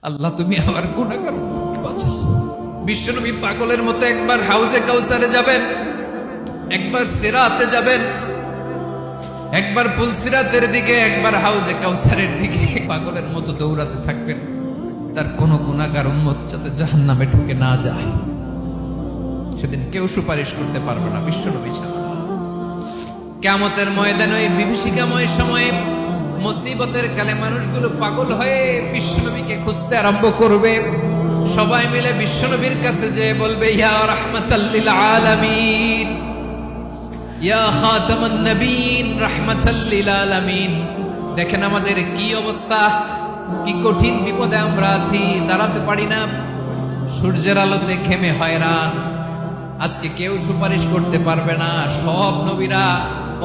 আল্লাহ তুমি আমার গুনাহগার উম্মতকে বাঁচাও। বিশ্বনবী পাগলের মতো একবার হাউজে কাউসারে যাবেন, একবার সিরাতে যাবেন, একবার পুলসিরাতের দিকে, একবার হাউজে কাউসারের দিকে পাগলের মতো দৌড়াতে থাকবেন। তার কোনো গুনাহগার উম্মত যাতে জাহান্নামে ঢুকে না যায়, সেদিন কেউ সুপারিশ করতে পারবে না বিশ্বনবী ছাড়া। কিয়ামতের ময়দানে ওই বিভীষিকাময় সময়ে মুসিবতের কালে মানুষগুলো পাগল হয়ে বিশ্বনবীকে খুঁজতে আরম্ভ করবে। সবাই মিলে বিশ্বনবীর কাছে যেয়ে বলবে, ইয়া রাহমাতাল লিল আলামিন, ইয়া খাতামান নবীন, রাহমাতাল লিল আলামিন। দেখেন আমাদের কি অবস্থা, কি কঠিন বিপদে আমরা আছি, দাঁড়াতে পারি না, সূর্যের আলোতে ঘেমে হয়রান। আজকে কেউ সুপারিশ করতে পারবে না। সব নবীরা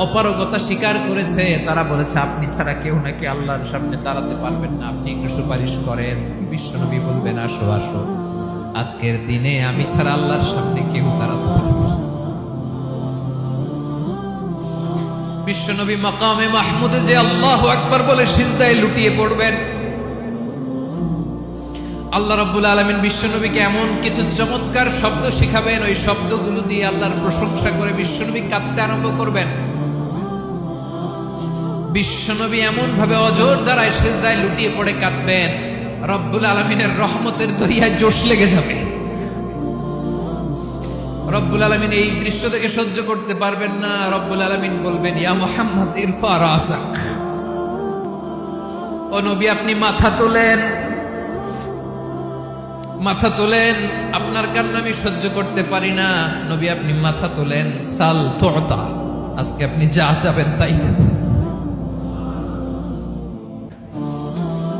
অপারগতা স্বীকার করেছে, তারা বলেছে আপনি ছাড়া কেউ নাকি আল্লাহর সামনে দাঁড়াতে পারবেন না, আপনি একটু সুপারিশ করেন। বিশ্বনবী বলবেন, আসো আসো, আজকের দিনে আমি ছাড়া আল্লাহর সামনে কেউ দাঁড়াতে পারবে না। বিশ্বনবী মাকামে মাহমুদে যে আল্লাহু আকবার বলে সিজদায় লুটিয়ে পড়বেন, আল্লাহ রাব্বুল আলামিন বিশ্বনবীকে এমন কিছু চমৎকার শব্দ শিখাবেন, ওই শব্দগুলো দিয়ে আল্লাহর প্রশংসা করে বিশ্বনবী কাঁদতে আরম্ভ করবেন। বিশ্বনবী এমন ভাবে অজর দ্বারায় সিজদায় লুটিয়ে পড়ে কাঁদবেন, রব্বুল আলামিনের রহমতের দরিয়ায় জোশ লেগে যাবে। রব্বুল আলামিন এই দৃশ্য থেকে সহ্য করতে পারবেন না। রব্বুল আলামিন বলবেন, ইয়া মুহাম্মদ ইরফা রাসাক, ও নবী আপনি মাথা তোলেন, মাথা তোলেন, আপনার কান্না আমি সহ্য করতে পারি না। নবী আপনি মাথা তোলেন, সাল তুতা, আজকে আপনি যা চাবেন তাই দেব।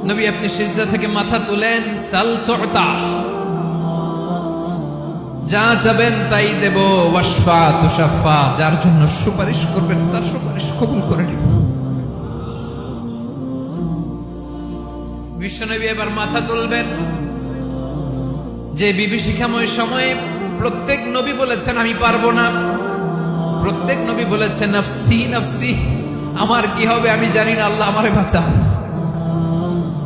নবী আপনি সিজদা থেকে মাথা তুলেন, সাল তুতা, যা চাবেন তাই দেব। ওয়াশফা তুশাফা, যার জন্য সুপারিশ করবেন তার সুপারিশ কবুল করে নিব। বিশ্বনবী এবার মাথা তুলবেন। যে বিভীষিকাময় সময়ে প্রত্যেক নবী বলেছেন আমি পারবো না, প্রত্যেক নবী বলেছেন নফসি নফসি, আমার কি হবে আমি জানি না, আল্লাহ আমারে বাঁচাও।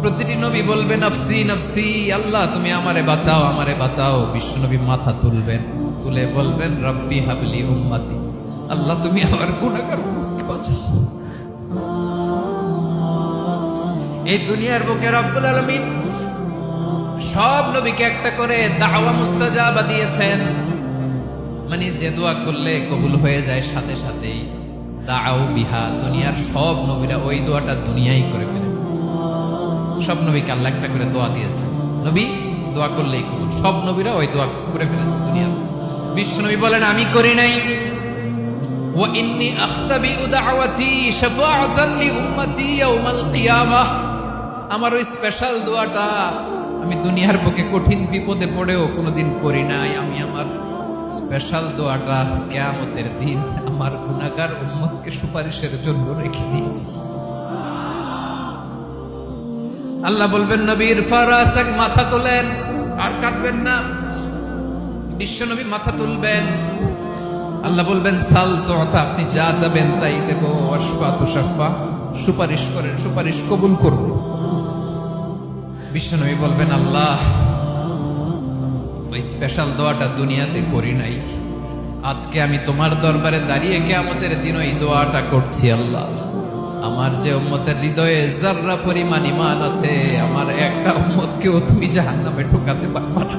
প্রতিটি নবী বলবে নফসি নফসি, আল্লাহ তুমি আমারে বাঁচাও, আমারে বাঁচাও। বিশ্বনবী মাথা তুলবেন, তুলে বলবেন রব্বি হাবলি উম্মতি, আল্লাহ তুমি আমার গুনাহগার উম্মতকে বাঁচাও। এই দুনিয়ার বুকে রব্বুল আলামিন সব নবীকে একটা করে দাওয়া মুস্তাজাবা দিয়েছেন, মানে যে দোয়া করলে কবুল হয়ে যায় সাথে সাথেই। দাও বিহা, দুনিয়ার সব নবীরা ওই দোয়াটা দুনিয়ায় করে ফেলেছে। সব নবীকে আল্লাহ একটা করে দোয়া দিয়েছে, নবী দোয়া করলেই কবুল। সব নবীরা ওই দোয়া করে ফেলেছে দুনিয়াতে। বিশ্বনবী বলেন আমি করি নাই। ওয়া ইন্নী আখতাবিউ দাওয়াতি শাফাআতান লি উম্মতি ইয়াউমাল কিয়ামাহ, আমার ওই স্পেশাল দোয়াটা আমি দুনিয়ার বুকে কঠিন বিপদে পড়েও কোনোদিন করি নাই। আমি আমার স্পেশাল দোয়াটা কিয়ামতের দিন আমার গুনাহগার উম্মতকে সুপারিশের জন্য রেখে দিয়েছি। আল্লাহ বলবেন নবীর ফারাসাক, মাথা তোলেন, আর কাটবেন না। বিশ্বনবী মাথা তুলবেন, আল্লাহ বলবেন সাল তুতা, আপনি যা চাবেন তাই দেব। ওয়াশফা তুশাফা, সুপারিশ করেন, সুপারিশ কবুল করব। বিশ্বনবী বলবেন আল্লাহ ওই স্পেশাল দোয়াটা দুনিয়াতে করি নাই, আজকে আমি তোমার দরবারে দাঁড়িয়ে কিয়ামতের দিন ওই দোয়াটা করছি। আল্লাহ আমার যে উম্মতের হৃদয়ে যাররা পরিমাণ ঈমান আছে, আমার একটা উম্মতকেও তুমি জাহান্নামে ঢোকাতে পারবা না।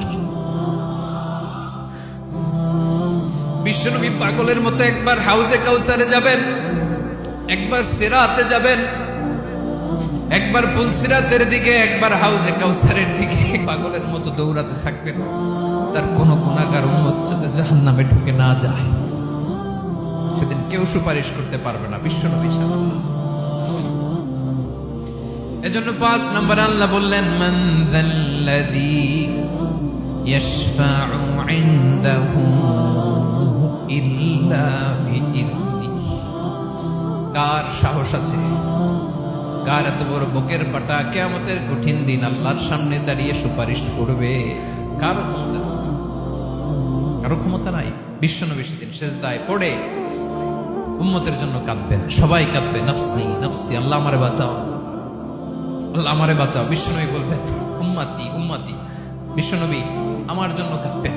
বিশ্বনবী পাগলের মতো একবার হাউজে কাউসারে যাবেন, একবার সিরাতে যাবেন, একবার পুলসিরাতের দিকে, একবার হাউজে কাউসারের দিকে পাগলের মতো দৌড়াতে থাকবেন। তার কোনো গুনাহগার উম্মত যাতে জাহান্নামে ঢুকে না যায়, সেদিন কেউ সুপারিশ করতে পারবে না বিশ্বনবী ছাড়া। এজন্য 5 নম্বর আল্লাহ বললেন মান যাল্লাযী ইয়াশফাউ ইনদাহু ইল্লা বিইযনিহি, কার সাহস আছে, কার এত বড় বুকের পাটা কিয়ামতের কঠিন দিন আল্লাহর সামনে দাঁড়িয়ে সুপারিশ করবে? কারো ক্ষমতা, কারো ক্ষমতা নাই। বিশ্বনবী সেদিন সিজদায় পড়ে উম্মতের জন্য কাঁদবেন, সবাই কাঁদবে নফসি নফসি, আল্লাহ আমারে বাঁচাও, আল্লাহ আমারে বাঁচাও। বিশ্বনবী বলবেন উম্মতি উম্মতি। বিশ্বনবী আমার জন্য কাঁদতেন,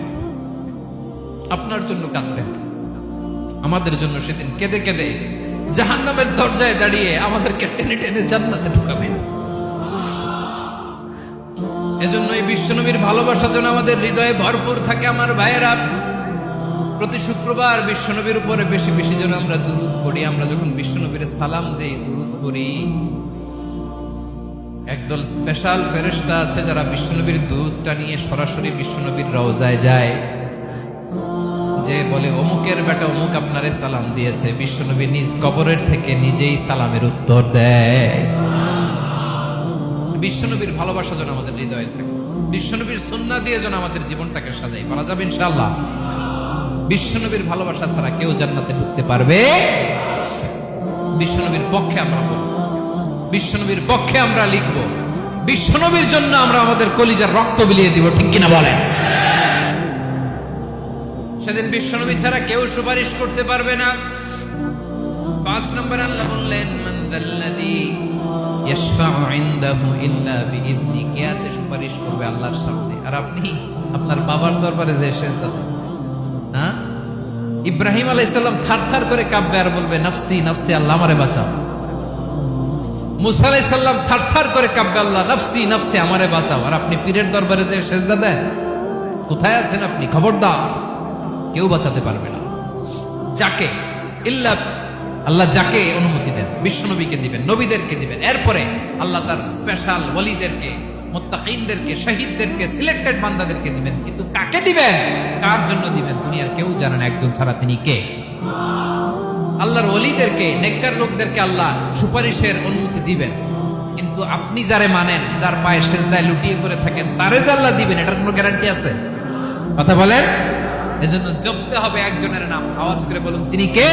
আপনার জন্য কাঁদতেন, আমাদের জন্য সেদিন কেঁদে কেঁদে জাহান্নামের দরজায় দাঁড়িয়ে আমাদেরকে টেনে টেনে জান্নাতে ঢুকাবেন। এজন্য এই বিশ্বনবীর ভালোবাসা যেন আমাদের হৃদয়ে ভরপুর থাকে। আমার ভাইয়েরা, প্রতি শুক্রবার বিশ্বনবীর উপরে বেশি বেশি যেন আমরা দুরূদ পড়ি। আমরা যখন বিশ্বনবীর সালাম দেই, দুরূদ পড়ি, একদল স্পেশাল ফেরেশতা আছে যারা বিশ্বনবীর দুরূদটা নিয়ে সরাসরি বিশ্বনবীর রওজায় যায়, যে বলে অমুকের বেটা অমুক আপনারে সালাম দিয়েছে। বিশ্বনবী নিজ কবরের থেকে নিজেই সালামের উত্তর দেয়। বিশ্বনবীর ভালোবাসা যেন আমাদের হৃদয়ে থাকে, বিশ্বনবীর সুন্নাহ দিয়ে যেন আমাদের জীবনটাকে সাজাই, পারা যাবে ইনশাআল্লাহ। বিশ্বনবীর ভালোবাসা ছাড়া কেউ জান্নাতে ঢুকতে পারবে। বিশ্বনবীর পক্ষে আমরা বলব, বিশ্বনবীর পক্ষে আমরা লিখব, বিশ্বনবীর জন্য আমরা আমাদের কলিজার রক্ত বিলিয়ে দিব, ঠিক কিনা বলেন? সেদিন বিশ্বনবী ছাড়া কেউ সুপারিশ করতে পারবে না। 5 নম্বর আল্লাহ বললেন, মান দাল্লাযী ইয়াশফাউ ইনদাহু ইল্লা বিইذনি, কে আছে সুপারিশ করবে আল্লাহর সামনে আর আপনি আপনার বাবার দরবারে যে সেজদা দেন। হ্যাঁ, ইব্রাহিম আলাইহিস সালাম থারথার করে কাঁপবে আর বলবে নাফসি নাফসি, আল্লাহ আমারে বাঁচাও। মুসা আলাইহিস সালাম থারথার করে কাঁপবে, আল্লাহ নাফসি নাফসি, আমারে বাঁচাও। আর আপনি পীরের দরবারে যে সেজদা দেন, কোথায় আছেন আপনি? খবরদার, কেউ বাঁচাতে পারবে না। যাকে ইল্লা আল্লাহ যাকে অনুমতি দেন, বিশ্বনবীকে দিবেন, নবীদেরকে দিবেন, এরপরে আল্লাহ তার স্পেশাল ওয়ালিদেরকে, মুত্তাকিনদেরকে, শহীদদেরকে, সিলেক্টেড বান্দাদেরকে দিবেন। কিন্তু কাকে দিবেন, কার জন্য দিবেন, দুনিয়ার কেউ জানে না একজন ছাড়া, তিনি কে? আল্লাহর ওয়ালিদেরকে, নেককার লোকদেরকে আল্লাহ সুপারিশের অনুমতি দিবেন। কিন্তু আপনি যারে মানেন, যার পায়ে সেজদায় লুটিয়ে পড়ে থাকেন, তারে যে আল্লাহ দিবেন, এটার কোনো গ্যারান্টি আছে? কথা বলেন। এজন্য জপতে হবে একজনের নাম, আওয়াজ করে বলুন, তিনি কে?